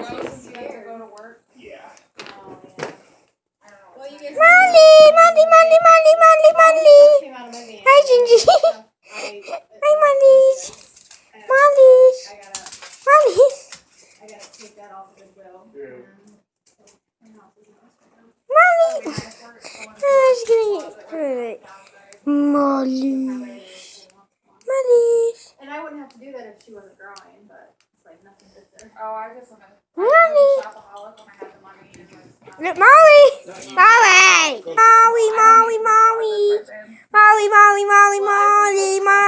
since you have to go to work. Yeah. Oh, yeah. I don't know. Well, you guys Molly. Hi, Gingy. Hi, Molly. Molly. Molly. I gotta take that off the Goodwill. Yeah. Molly. Oh, she's gonna get hurt. Molly. Molly. And I wouldn't have to do that if she wasn't growing, but it's like nothing good there. Oh, I just want to. Molly. Shopaholic when I have the money. And like, Look, Molly. Molly. Molly. Molly. Molly. Molly. Molly. Molly. Molly. Molly.